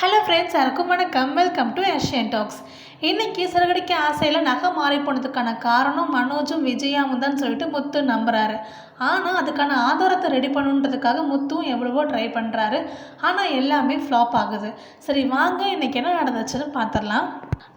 Hello friends, எல்லாருக்கும் வணக்கம். Welcome to Asian talks. இன்றைக்கி சிறகடிக்க ஆசையில் நகை மாறி போனதுக்கான காரணம் மனோஜும் விஜயாவும் தான் சொல்லிட்டு முத்து நம்புகிறாரு. ஆனால் அதுக்கான ஆதாரத்தை ரெடி பண்ணுன்றதுக்காக முத்துவும் எவ்வளவோ ட்ரை பண்ணுறாரு. ஆனால் எல்லாமே ஃப்ளாப் ஆகுது. சரி வாங்க இன்றைக்கி என்ன நடந்துச்சுன்னு பார்த்துடலாம்.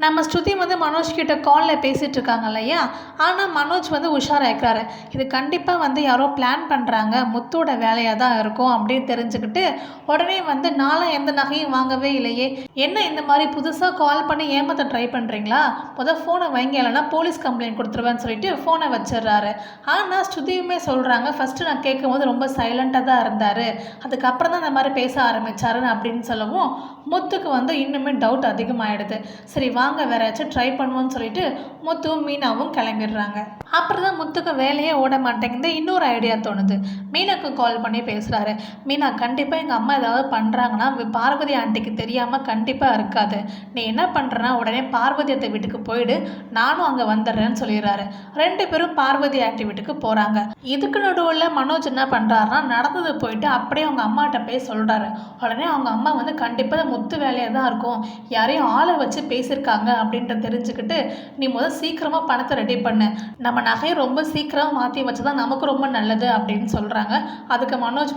நம்ம ஸ்ருதி மனோஜ் கிட்ட காலில் பேசிகிட்டு இருக்காங்க இல்லையா. ஆனால் மனோஜ் உஷாராகிறாரு. இது கண்டிப்பாக யாரோ பிளான் பண்ணுறாங்க, முத்தோட வேலையாக தான் இருக்கும் அப்படின்னு தெரிஞ்சுக்கிட்டு உடனே நானும் எந்த நகையும் வாங்கவே இல்லையே, என்ன இந்த மாதிரி புதுசாக கால் பண்ணி ஏமாற்ற ட்ரை பண்ணுறீங்களா, முதல் ஃபோனை வைங்க இல்லைனா போலீஸ் கம்ப்ளைண்ட் கொடுத்துருவேன்னு சொல்லிட்டு ஃபோனை வச்சிடுறாரு. ஆனால் ஸ்ருதியுமே சொல்கிறாங்க, ஃபஸ்ட்டு நான் கேட்கும்போது ரொம்ப சைலண்ட்டாக தான் இருந்தார், அதுக்கப்புறம் தான் இந்த மாதிரி பேச ஆரம்பித்தாருன்னு அப்படின்னு சொல்லவும் முத்துக்கு இன்னுமே டவுட் அதிகமாகிடுது. சரி வாங்க வேற ஏதாச்சும் ட்ரை பண்ணுவோன்னு சொல்லிட்டு முத்துவும் மீனாவும் கிளம்பிடுறாங்க. அப்புறம் தான் முத்துக்கு வேலையே ஓட மாட்டேங்குது. இன்னொரு ஐடியா தோணுது. மீனாக்கு கால் பண்ணி பேசுகிறாரு. மீனா, கண்டிப்பாக எங்கள் அம்மா ஏதாவது பண்ணுறாங்கன்னா பார்வதி ஆண்டிக்கு தெரியாமல் கண்டிப்பாக இருக்காது. நீ என்ன பண்ணுறனா உடனே பார்வதி அத்தை வீட்டுக்கு போயிடு, நானும் அங்கே வந்துடுறேன்னு சொல்லிடுறாரு. ரெண்டு பேரும் பார்வதி ஆண்டி வீட்டுக்கு போகிறாங்க. இதுக்கு நடுவில் மனோஜ் என்ன பண்ணுறாருனா நடந்தது போயிட்டு அப்படியே அவங்க அம்மாட்ட போய் சொல்கிறாரு. உடனே அவங்க அம்மா கண்டிப்பாக முத்து வேலையாக தான் இருக்கும், யாரையும் ஆளை வச்சு பேசியிருக்காங்க அப்படின்ற தெரிஞ்சுக்கிட்டு நீ முதல் சீக்கிரமாக பணத்தை ரெடி பண்ணு, நம்ம நகையை ரொம்ப சீக்கிரமாக மாற்றி வச்சு தான் நமக்கு ரொம்ப நல்லது அப்படின்னு சொல்கிறாங்க. அதுக்கு மனோஜ்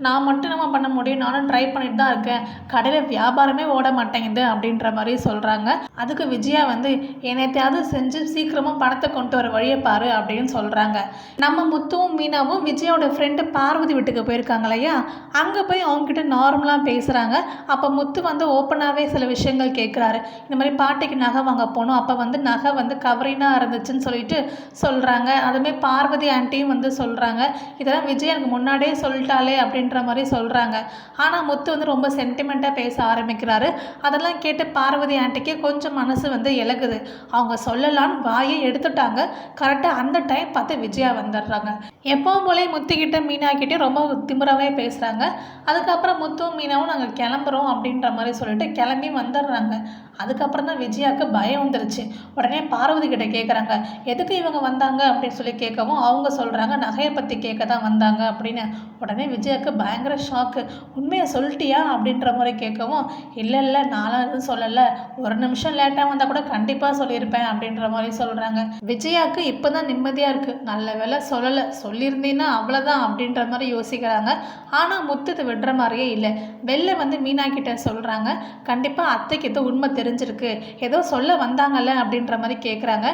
நான் மட்டும் நம்ம பண்ண முடியும், நானும் ட்ரை பண்ணிட்டு தான் இருக்கேன், கடையில் வியாபாரமே ஓட மாட்டேங்குது அப்படின்ற மாதிரி சொல்கிறாங்க. அதுக்கு விஜயா என்னத்தையாவது செஞ்சு சீக்கிரமாக பணத்தை கொண்டு வர வழியை பாரு அப்படின்னு சொல்கிறாங்க. நம்ம முத்துவும் மீனாவும் விஜயாவோட ஃப்ரெண்டு பார்வதி வீட்டுக்கு போயிருக்காங்க இல்லையா, அங்கே போய் அவங்ககிட்ட நார்மலாக பேசுகிறாங்க. அப்போ முத்து ஓப்பனாகவே சில விஷயங்கள் கேட்குறாரு. இந்த மாதிரி பாட்டிக்கு நகை வாங்க போனோம், அப்போ நகை கவரினாக இருந்துச்சுன்னு சொல்லிட்டு சொல்கிறாங்க. அதுமாதிரி பார்வதி ஆண்டியும் சொல்கிறாங்க, இதெல்லாம் விஜய் எனக்கு முன்னாடியே சொல்லிட்டாலே அப்படின்ற மாதிரி சொல்கிறாங்க. ஆனால் முத்து ரொம்ப சென்டிமெண்ட்டாக பேச ஆரம்பிக்கிறாரு. அதெல்லாம் கேட்டு பார்வதி ஆண்டிக்கே கொஞ்சம் மனசு இலகுது. அவங்க சொல்லலான்னு வாயை எடுத்துட்டாங்க. கரெக்டாக அந்த டைம் பார்த்து விஜயா வந்துடுறாங்க. எப்பவும் போலே முத்துக்கிட்ட மீனாக்கிட்டே ரொம்ப திமிராகவே பேசுகிறாங்க. அதுக்கப்புறம் முத்துவும் மீனாவும் நாங்கள் கிளம்புறோம் அப்படின்ற மாதிரி சொல்லிட்டு கிளம்பி வந்துடுறாங்க. அதுக்கப்புறம் தான் விஜயாவுக்கு பயம் வந்துருச்சு. உடனே பார்வதி கிட்ட கேட்குறாங்க, எதுக்கு இவங்க வந்தாங்க அப்படின்னு சொல்லி கேட்கவும் அவங்க சொல்கிறாங்க, நகையை பற்றி கேட்க தான் வந்தாங்க அப்படின்னு. உடனே விஜயாவுக்கு பயங்கர ஷாக்கு. உண்மையை சொல்லிட்டியா அப்படின்ற மாதிரி கேட்கவும், இல்லை இல்லை நானும் எதுவும் சொல்லலை, ஒரு நிமிஷம் லேட்டாக வந்தால் கூட கண்டிப்பாக சொல்லியிருப்பேன் அப்படின்ற மாதிரி சொல்கிறாங்க. விஜயாவுக்கு இப்போ தான் நிம்மதியாக இருக்குது. நல்ல வேலை சொல்லலை, சொல்லியிருந்தீங்கன்னா அவ்வளோதான் அப்படின்ற மாதிரி யோசிக்கிறாங்க. ஆனால் முத்து விடுற மாதிரியே இல்லை. வெளில மீனா கிட்ட சொல்கிறாங்க, கண்டிப்பாக அத்தைக்கு ஏதோ உண்மை தெரிஞ்சிருக்கு, ஏதோ சொல்ல வந்தாங்கல்ல அப்படின்ற மாதிரி கேட்குறாங்க.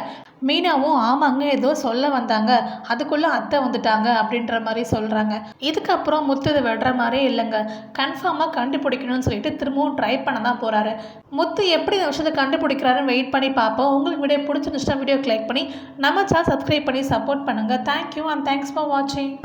மீனாவும் ஆமாங்க ஏதோ சொல்ல வந்தாங்க, அதுக்குள்ளே அத்தை வந்துட்டாங்க அப்படின்ற மாதிரி சொல்கிறாங்க. இதுக்கப்புறம் முத்து விடுற மாதிரியே இல்லைங்க, கன்ஃபார்மாக கண்டுபிடிக்கணும்னு சொல்லிட்டு திரும்பவும் ட்ரை பண்ண தான் போகிறாரு. முத்து எப்படி இந்த விஷயத்தை கண்டுபிடிக்கிறாருன்னு வெயிட் பண்ணி பார்ப்போம். உங்களுக்கு வீடியோ பிடிச்சிருந்துச்சுன்னா வீடியோ லைக் பண்ணி நம்ம சேனல் சப்ஸ்கிரைப் பண்ணி சப்போர்ட் பண்ணுங்கள். தேங்க்யூ அண்ட் தேங்க்ஸ் ஃபார் வாட்சிங்.